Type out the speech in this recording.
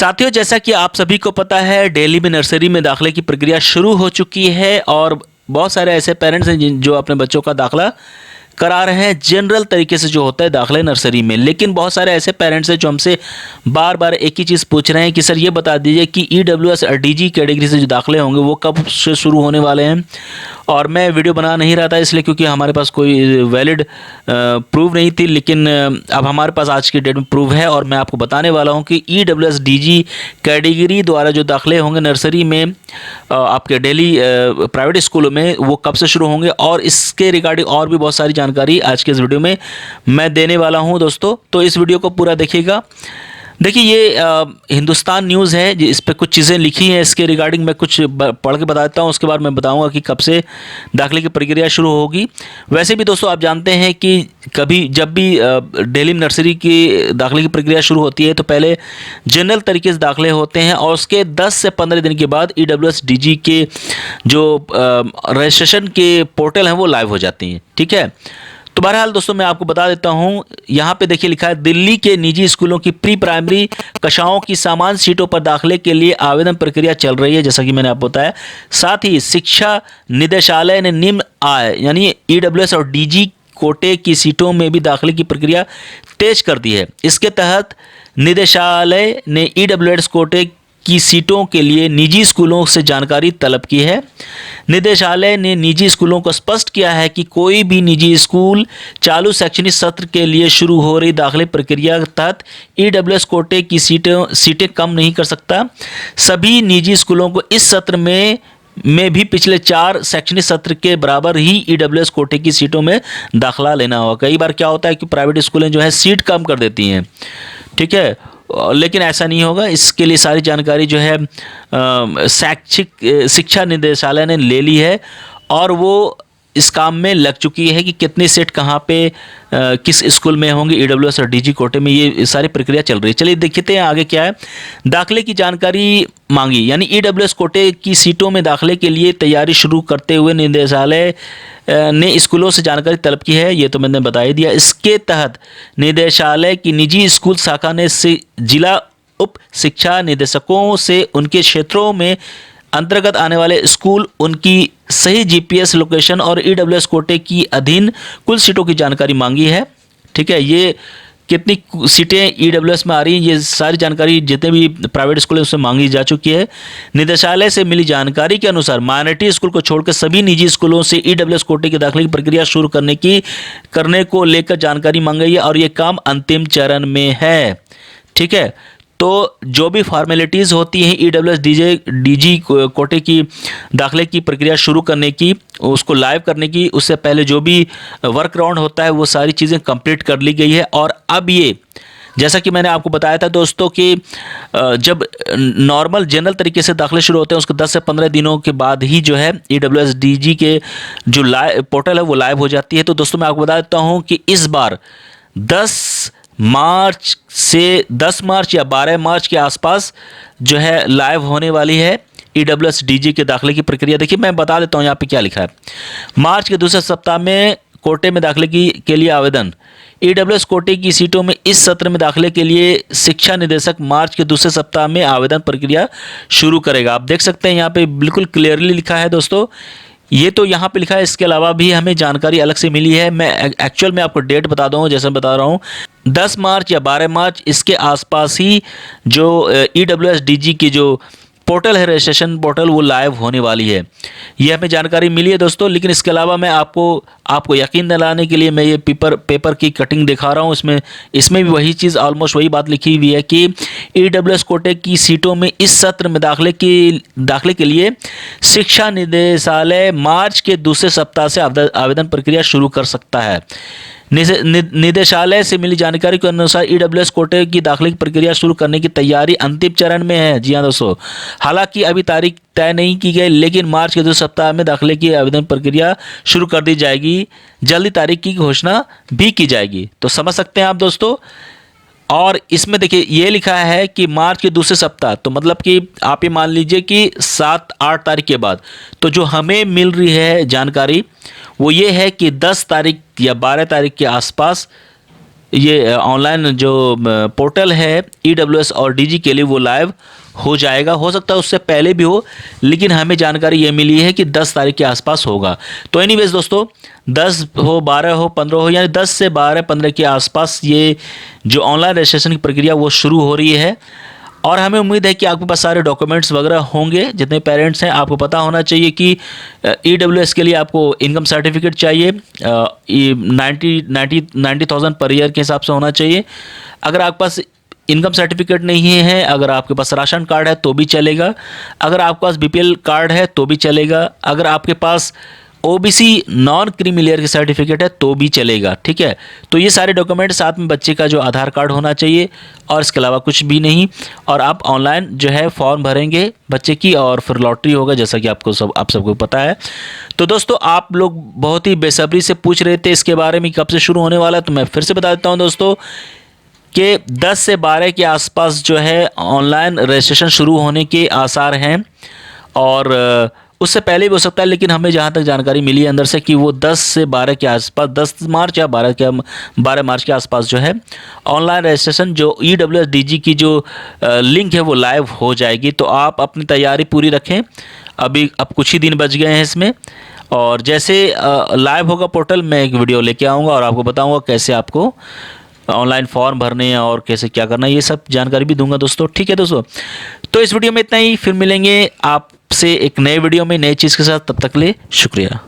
साथियों, जैसा कि आप सभी को पता है, दिल्ली में नर्सरी में दाखिले की प्रक्रिया शुरू हो चुकी है और बहुत सारे ऐसे पेरेंट्स हैं जो अपने बच्चों का दाखिला करा रहे हैं जनरल तरीके से जो होता है दाखिले नर्सरी में। लेकिन बहुत सारे ऐसे पेरेंट्स हैं जो हमसे बार बार एक ही चीज़ पूछ रहे हैं कि सर ये बता दीजिए कि EWS और DG कैटेगरी से जो दाखिले होंगे वो कब से शुरू होने वाले हैं। और मैं वीडियो बना नहीं रहा था इसलिए क्योंकि हमारे पास कोई वैलिड प्रूफ नहीं थी, लेकिन अब हमारे पास आज की डेट में प्रूफ है और मैं आपको बताने वाला हूं कि EWS DG कैटेगरी द्वारा जो दाखिले होंगे नर्सरी में आपके दिल्ली प्राइवेट स्कूलों में वो कब से शुरू होंगे, और इसके रिगार्डिंग और भी बहुत सारी जानकारी आज के इस वीडियो में मैं देने वाला हूं दोस्तों। तो इस वीडियो को पूरा देखिएगा। देखिए, ये हिंदुस्तान न्यूज़ है, इस पर कुछ चीज़ें लिखी हैं। इसके रिगार्डिंग मैं कुछ पढ़ के बता देता हूँ, उसके बाद मैं बताऊँगा कि कब से दाखिले की प्रक्रिया शुरू होगी। वैसे भी दोस्तों आप जानते हैं कि कभी जब भी दिल्ली में नर्सरी की दाखिले की प्रक्रिया शुरू होती है तो पहले जनरल तरीके से दाखिले होते हैं और उसके 10 से 15 दिन के बाद EWS DG के जो रजिस्ट्रेशन के पोर्टल हैं वो लाइव हो जाती हैं। ठीक है, तो बहरहाल दोस्तों मैं आपको बता देता हूं, यहाँ पे देखिए लिखा है, दिल्ली के निजी स्कूलों की प्री प्राइमरी कक्षाओं की समान सीटों पर दाखिले के लिए आवेदन प्रक्रिया चल रही है, जैसा कि मैंने आपको बताया। साथ ही शिक्षा निदेशालय ने निम्न आय यानी EWS और DG कोटे की सीटों में भी दाखिले की प्रक्रिया तेज कर दी है। इसके तहत निदेशालय ने EWS कोटे की सीटों के लिए निजी स्कूलों से जानकारी तलब की है। निदेशालय ने निजी स्कूलों को स्पष्ट किया है कि कोई भी निजी स्कूल चालू शैक्षणिक सत्र के लिए शुरू हो रही दाखिले प्रक्रिया के तहत EWS कोटे की सीटें कम नहीं कर सकता। सभी निजी स्कूलों को इस सत्र में भी पिछले 4 शैक्षणिक सत्र के बराबर ही EWS कोटे की सीटों में दाखिला लेना होगा। कई बार क्या होता है कि प्राइवेट स्कूलें जो है सीट कम कर देती हैं, ठीक है, लेकिन ऐसा नहीं होगा। इसके लिए सारी जानकारी जो है शैक्षिक शिक्षा निदेशालय ने ले ली है और वो इस काम में लग चुकी है कि कितनी सीट कहाँ पे किस स्कूल में होंगी EWS और DG कोटे में, ये सारी प्रक्रिया चल रही है। चलिए देखते हैं आगे क्या है। दाखिले की जानकारी मांगी यानी EWS कोटे की सीटों में दाखिले के लिए तैयारी शुरू करते हुए निदेशालय ने स्कूलों से जानकारी तलब की है, ये तो मैंने बता ही दिया। इसके तहत निदेशालय की निजी स्कूल शाखा ने जिला उप शिक्षा निदेशकों से उनके क्षेत्रों में अंतर्गत आने वाले स्कूल, उनकी सही GPS लोकेशन और EWS कोटे की अधीन कुल सीटों की जानकारी मांगी है। ठीक है, ये कितनी सीटें EWS में आ रही हैं, ये सारी जानकारी जितने भी प्राइवेट स्कूल हैं उससे मांगी जा चुकी है। निदेशालय से मिली जानकारी के अनुसार माइनॉरिटी स्कूल को छोड़कर सभी निजी स्कूलों से EWS कोटे के दाखिले की प्रक्रिया शुरू करने को लेकर जानकारी मांगी है और ये काम अंतिम चरण में है। ठीक है, तो जो भी फॉर्मेलिटीज़ होती हैं EWS DG कोटे की दाखिले की प्रक्रिया शुरू करने की, उसको लाइव करने की, उससे पहले जो भी वर्क राउंड होता है वो सारी चीज़ें कंप्लीट कर ली गई है। और अब ये जैसा कि मैंने आपको बताया था दोस्तों कि जब नॉर्मल जनरल तरीके से दाखिले शुरू होते हैं उसके 10 से 15 दिनों के बाद ही जो है EWS DG के जो लाइव पोर्टल है वो लाइव हो जाती है। तो दोस्तों मैं आपको बता देता हूँ कि इस बार 10 मार्च या 12 मार्च के आसपास जो है लाइव होने वाली है EWS DG के दाखिले की प्रक्रिया। देखिए मैं बता देता हूँ यहाँ पे क्या लिखा है। मार्च के दूसरे सप्ताह में कोटे में दाखिले के लिए आवेदन। EWS कोटे की सीटों में इस सत्र में दाखिले के लिए शिक्षा निदेशक मार्च के दूसरे सप्ताह में आवेदन प्रक्रिया शुरू करेगा। आप देख सकते हैं यहाँ पे बिल्कुल क्लियरली लिखा है दोस्तों, ये तो यहाँ पे लिखा है। इसके अलावा भी हमें जानकारी अलग से मिली है। मैं एक्चुअल में आपको डेट बता दूँ, जैसे मैं बता रहा हूँ 10 मार्च या 12 मार्च इसके आसपास ही जो EWS DG की जो पोर्टल है, रजिस्ट्रेशन पोर्टल, वो लाइव होने वाली है। ये हमें जानकारी मिली है दोस्तों। लेकिन इसके अलावा मैं आपको यकीन दिलाने के लिए मैं ये पेपर की कटिंग दिखा रहा हूँ। इसमें भी वही चीज़, ऑलमोस्ट वही बात लिखी हुई है कि EWS कोटे की सीटों में इस सत्र में दाखिले के लिए शिक्षा निदेशालय मार्च के दूसरे सप्ताह से आवेदन प्रक्रिया शुरू कर सकता है। निदेशालय से मिली जानकारी के अनुसार EWS कोटे की दाखिले की प्रक्रिया शुरू करने की तैयारी अंतिम चरण में है। जी हाँ दोस्तों, हालांकि अभी तारीख तय नहीं की गई, लेकिन मार्च के 2 सप्ताह में दाखिले की आवेदन प्रक्रिया शुरू कर दी जाएगी। जल्दी तारीख की घोषणा भी की जाएगी। तो समझ सकते हैं आप दोस्तों। और इसमें देखिए ये लिखा है कि मार्च के दूसरे सप्ताह, तो मतलब कि आप ये मान लीजिए कि 7-8 तारीख के बाद। तो जो हमें मिल रही है जानकारी वो ये है कि 10 तारीख या 12 तारीख के आसपास ये ऑनलाइन जो पोर्टल है EWS और DG के लिए वो लाइव हो जाएगा। हो सकता है उससे पहले भी हो, लेकिन हमें जानकारी ये मिली है कि 10 तारीख के आसपास होगा। तो एनीवेज दोस्तों, 10 हो, 12 हो, 15 हो, यानी 10 से 12-15 के आसपास ये जो ऑनलाइन रजिस्ट्रेशन की प्रक्रिया वो शुरू हो रही है। और हमें उम्मीद है कि आपके पास सारे डॉक्यूमेंट्स वगैरह होंगे। जितने पेरेंट्स हैं, आपको पता होना चाहिए कि EWS के लिए आपको इनकम सर्टिफिकेट चाहिए, 90,000 पर ईयर के हिसाब से होना चाहिए। अगर आपके पास इनकम सर्टिफिकेट नहीं है, अगर आपके पास राशन कार्ड है तो भी चलेगा, अगर आपके पास BPL कार्ड है तो भी चलेगा, अगर आपके पास OBC नॉन क्रीमी लेयर की सर्टिफिकेट है तो भी चलेगा। ठीक है, तो ये सारे डॉक्यूमेंट, साथ में बच्चे का जो आधार कार्ड होना चाहिए और इसके अलावा कुछ भी नहीं। और आप ऑनलाइन जो है फॉर्म भरेंगे बच्चे की, और फिर लॉटरी होगा, जैसा कि आप सबको पता है। तो दोस्तों, आप लोग बहुत ही बेसब्री से पूछ रहे थे इसके बारे में कब से शुरू होने वाला है, तो मैं फिर से बता देता हूँ दोस्तों कि 10 से 12 के आसपास जो है ऑनलाइन रजिस्ट्रेशन शुरू होने के आसार हैं, और उससे पहले भी हो सकता है, लेकिन हमें जहाँ तक जानकारी मिली है अंदर से कि वो 10 से 12 के आसपास, 10 मार्च या 12 मार्च के आसपास जो है ऑनलाइन रजिस्ट्रेशन जो EWS DG की जो लिंक है वो लाइव हो जाएगी। तो आप अपनी तैयारी पूरी रखें, अब कुछ ही दिन बच गए हैं इसमें, और जैसे लाइव होगा पोर्टल, मैं एक वीडियो लेके आऊँगा और आपको बताऊँगा कैसे आपको ऑनलाइन फॉर्म भरने हैं और कैसे क्या करना है, ये सब जानकारी भी दूंगा दोस्तों। ठीक है दोस्तों, तो इस वीडियो में इतना ही, फिर मिलेंगे आपसे एक नए वीडियो में नई चीज़ के साथ। तब तक के लिए शुक्रिया।